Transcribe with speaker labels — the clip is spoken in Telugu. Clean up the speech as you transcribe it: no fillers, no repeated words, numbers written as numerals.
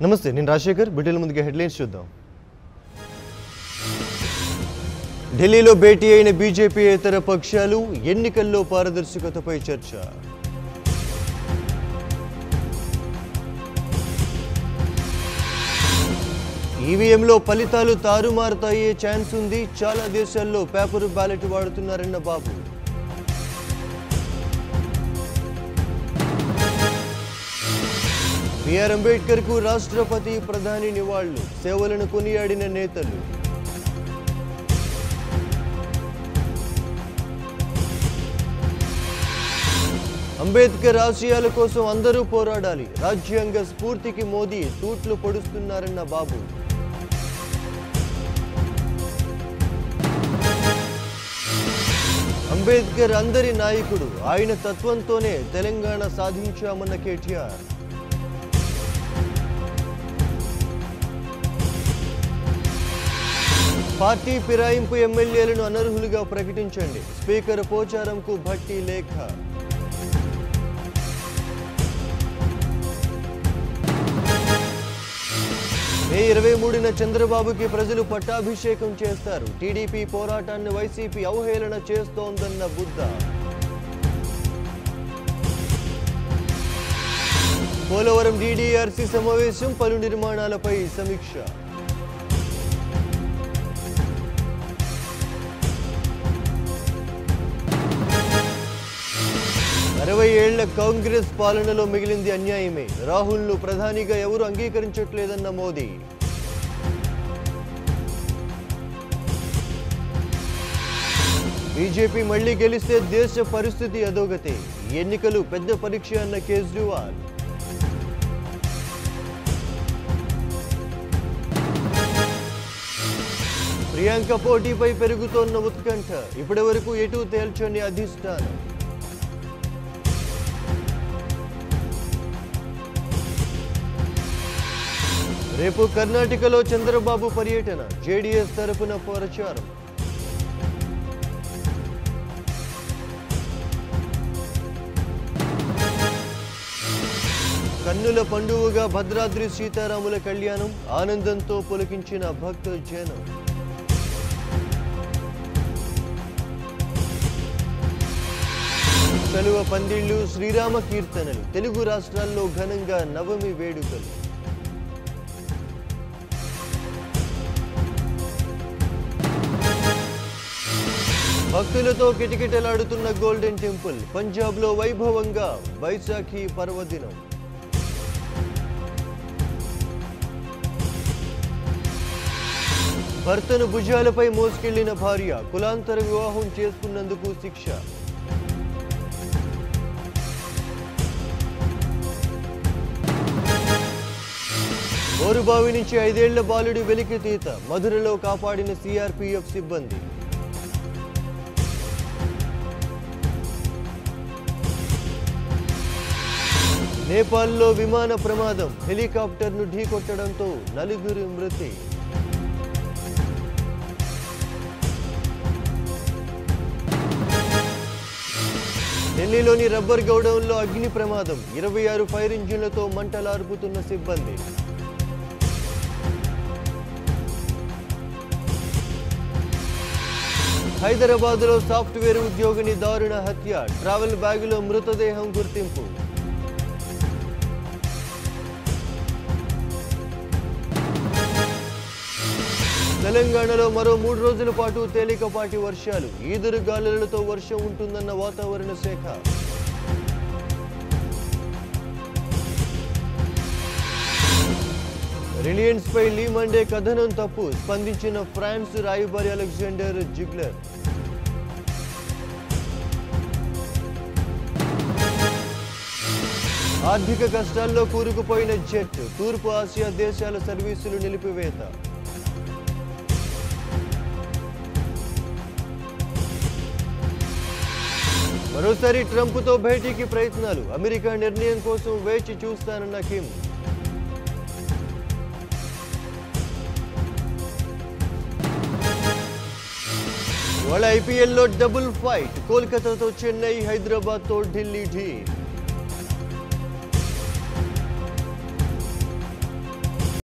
Speaker 1: నమస్తే, నేను రాజశేఖర్. బిడ్డల ముందుగా హెడ్లైన్స్ చూద్దాం. ఢిల్లీలో భేటీ అయిన బీజేపీ ఇతర పక్షాలు, ఎన్నికల్లో పారదర్శకతపై చర్చ. ఈవీఎంలో ఫలితాలు తారుమారుతాయే ఛాన్స్ ఉంది, చాలా దేశాల్లో పేపర్ బ్యాలెట్ వాడుతున్నారన్న బాబు. బిఆర్ అంబేద్కర్ కు రాష్ట్రపతి, ప్రధాని నివాళులు, సేవలను కొనియాడిన నేతలు. అంబేద్కర్ ఆశయాల కోసం అందరూ పోరాడాలి, రాజ్యాంగ స్ఫూర్తికి మోదీ తూట్లు పొడుస్తున్నారన్న బాబు. అంబేద్కర్ అందరి నాయకుడు, ఆయన తత్వంతోనే తెలంగాణ సాధించామన్న కేటీఆర్. పార్టీ ఫిరాయింపు ఎమ్మెల్యేలను అనర్హులుగా ప్రకటించండి, స్పీకర్ పోచారంకు భట్టి లేఖ. మే 23న చంద్రబాబుకి ప్రజలు పట్టాభిషేకం చేస్తారు, టీడీపీ పోరాటాన్ని వైసీపీ అవహేళన చేస్తోందన్న బుద్ధ. పోలవరం డీడీఆర్సీ సమావేశం, పలు నిర్మాణాలపై సమీక్ష. 60 ఏళ్ల కాంగ్రెస్ పాలనలో మిగిలింది అన్యాయమే, రాహుల్ను ప్రధానిగా ఎవరు అంగీకరించట్లేదన్న మోదీ. బీజేపీ మళ్లీ గెలిస్తే దేశ పరిస్థితి అధోగతే, ఎన్నికలు పెద్ద పరీక్ష అన్న కేజ్రీవాల్. ప్రియాంక పోటీపై పెరుగుతోన్న ఉత్కంఠ, ఇప్పటి వరకు ఎటూ తేల్చని అధిష్టానం. రేపు కర్ణాటకలో చంద్రబాబు పర్యటన, జేడీఎస్ తరపున ప్రచారం. కన్నుల పండువగా భద్రాద్రి సీతారాముల కళ్యాణం, ఆనందంతో పులకించిన భక్త జనం. చలువ పందిళ్లు, శ్రీరామ కీర్తనలు, తెలుగు రాష్ట్రాల్లో ఘనంగా నవమి వేడుకలు. భక్తులతో కిటకిటలాడుతున్న గోల్డెన్ టెంపుల్, పంజాబ్లో వైభవంగా వైశాఖి పర్వదినం. భర్తను భుజాలపై మోసుకెళ్లిన భార్య, కులాంతర వివాహం చేసుకున్నందుకు శిక్ష. బోరుబావి నుంచి 5 ఏళ్ల బాలుడి వెలికితీత, మధురలో కాపాడిన సిఆర్పీఎఫ్ సిబ్బంది. నేపాల్లో విమాన ప్రమాదం, హెలికాప్టర్ను ఢీకొట్టడంతో 4 మృతి. ఢిల్లీలోని రబ్బర్ గౌడౌన్లో అగ్ని ప్రమాదం, 26 ఫైర్ ఇంజిన్లతో మంటలార్పుతున్న సిబ్బంది. హైదరాబాద్లో సాఫ్ట్వేర్ ఉద్యోగిని దారుణ హత్య, ట్రావెల్ బ్యాగులో మృతదేహం గుర్తింపు. తెలంగాణలో మరో 3 రోజుల పాటు తేలికపాటి వర్షాలు, ఈదురు గాలులతో వర్షం ఉంటుందన్న వాతావరణ శాఖ. రిలయన్స్ పై లీ మండే కథనం తప్పు, స్పందించిన ఫ్రాన్స్ రాయబారి అలెగ్జాండర్ జిగ్లర్. ఆర్థిక కష్టాల్లో కూరుకుపోయిన జెట్, తూర్పు ఆసియా దేశాల సర్వీసులు నిలిపివేత. మరోసారి ట్రంప్తో భేటీకి ప్రయత్నాలు, అమెరికా నిర్ణయం కోసం వేచి చూస్తానన్న కిమ్. ఇవాళ ఐపీఎల్లో డబుల్ ఫైట్, కోల్కతాతో చెన్నై, హైదరాబాద్తో ఢిల్లీ ఢీ.